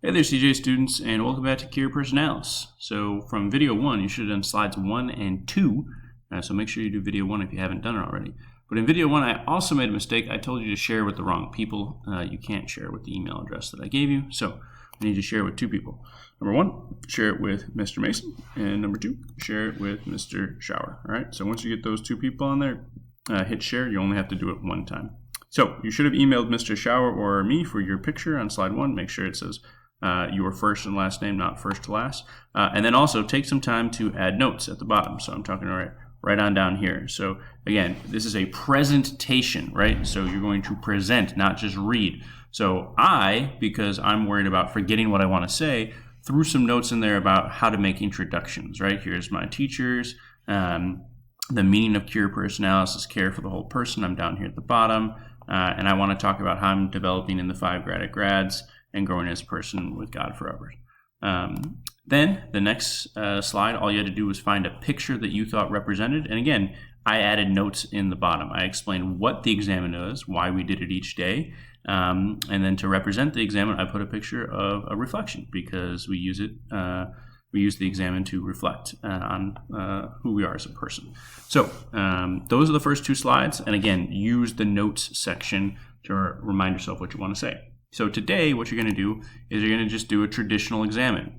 Hey there, CJ students, and welcome back to Cura Personalis. So from video 1, you should have done slides 1 and 2, so make sure you do video 1 if you haven't done it already. But in video 1, I also made a mistake. I told you to share with the wrong people. You can't share with the email address that I gave you, so I need to share with 2 people. Number 1, share it with Mr. Mason, and number 2, share it with Mr. Shower. All right, so once you get those 2 people on there, hit share. You only have to do it 1 time. So you should have emailed Mr. Shower or me for your picture on slide 1. Make sure it says your first and last name, not first to last. And then also take some time to add notes at the bottom. So I'm talking right on down here. So again, this is a presentation, right? So you're going to present, not just read. So because I'm worried about forgetting what I want to say, threw some notes in there about how to make introductions, right? Here's my teachers. The meaning of Cura Personalis is care for the whole person. I'm down here at the bottom. And I want to talk about how I'm developing in the 5 grads and growing as a person with God forever. Then the next slide, all you had to do was find a picture that you thought represented. And again, I added notes in the bottom. I explained what the examen is, why we did it each day. And then to represent the examen, I put a picture of a reflection because we use it. We use the examen to reflect on who we are as a person. So those are the first 2 slides. And again, use the notes section to remind yourself what you want to say. So today, what you're going to do is you're going to just do a traditional examen.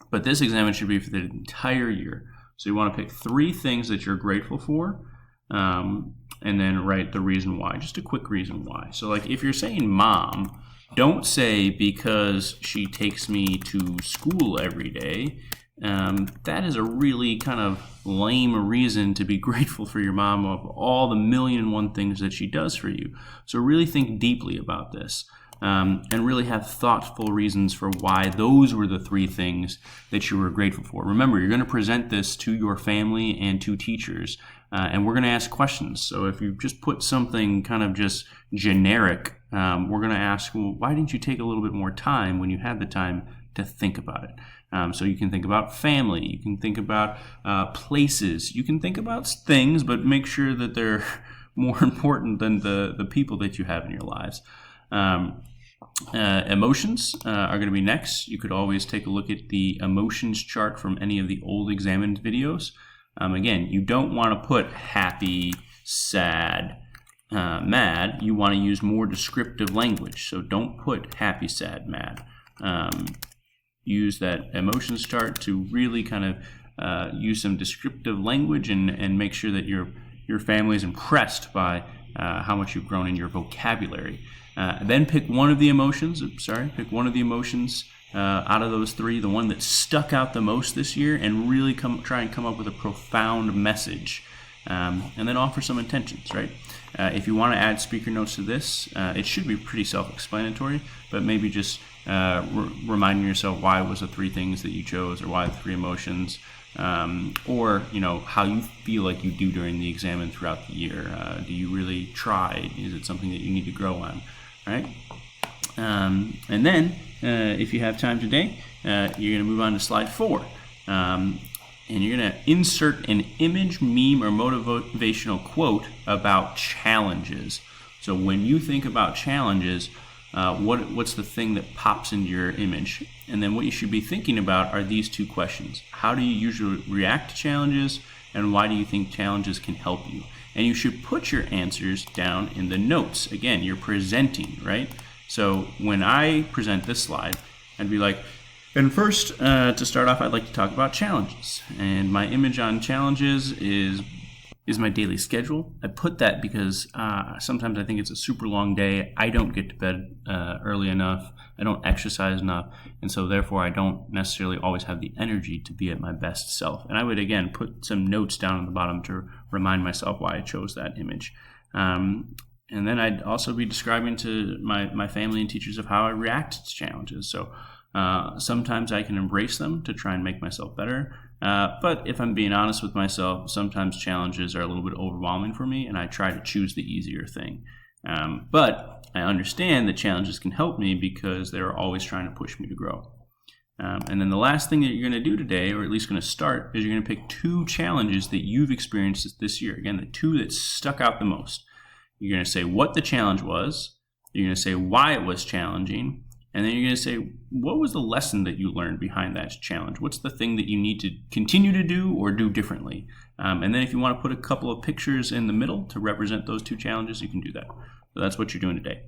But this examen should be for the entire year. So you want to pick 3 things that you're grateful for, and then write the reason why, just a quick reason why. So like if you're saying mom, don't say because she takes me to school every day. That is a really kind of lame reason to be grateful for your mom of all the 1,000,001 things that she does for you. So really think deeply about this. And really have thoughtful reasons for why those were the 3 things that you were grateful for. Remember, you're going to present this to your family and to teachers, and we're going to ask questions. So if you just put something kind of just generic, we're going to ask, well, why didn't you take a little bit more time when you had the time to think about it? So you can think about family, you can think about places, you can think about things, but make sure that they're more important than the people that you have in your lives. Emotions are going to be next. You could always take a look at the emotions chart from any of the old examined videos. Again, you don't want to put happy, sad, mad. You want to use more descriptive language. So don't put happy, sad, mad. Use that emotions chart to really kind of use some descriptive language and make sure that your family is impressed by how much you've grown in your vocabulary. Then pick one of the emotions. Pick one of the emotions out of those 3, the one that stuck out the most this year, and really try and come up with a profound message. And then offer some intentions. Right? If you want to add speaker notes to this, it should be pretty self-explanatory. But maybe just reminding yourself why it was the 3 things that you chose, or why the 3 emotions. Or how you feel like you do during the examen throughout the year. Do you really try? Is it something that you need to grow on? Right? And then if you have time today, you're going to move on to slide 4, and you're going to insert an image, meme, or motivational quote about challenges. So when you think about challenges, what's the thing that pops into your image? And then what you should be thinking about are these 2 questions. How do you usually react to challenges, and why do you think challenges can help you? And you should put your answers down in the notes. Again, you're presenting, right? So when I present this slide, I'd be like, and first, to start off, I'd like to talk about challenges. And my image on challenges is my daily schedule. I put that because sometimes I think it's a super long day. I don't get to bed early enough. I don't exercise enough. And so therefore I don't necessarily always have the energy to be at my best self. And I would, again, put some notes down at the bottom to remind myself why I chose that image. And then I'd also be describing to my family and teachers of how I react to challenges. So sometimes I can embrace them to try and make myself better. But if I'm being honest with myself, sometimes challenges are a little bit overwhelming for me, and I try to choose the easier thing. But I understand that challenges can help me because they're always trying to push me to grow. And then the last thing that you're going to do today, or at least going to start, is you're going to pick 2 challenges that you've experienced this year. Again, the 2 that stuck out the most. You're going to say what the challenge was. You're going to say why it was challenging. And then you're going to say, what was the lesson that you learned behind that challenge? What's the thing that you need to continue to do or do differently? And then if you want to put a couple of pictures in the middle to represent those two challenges, you can do that. So that's what you're doing today.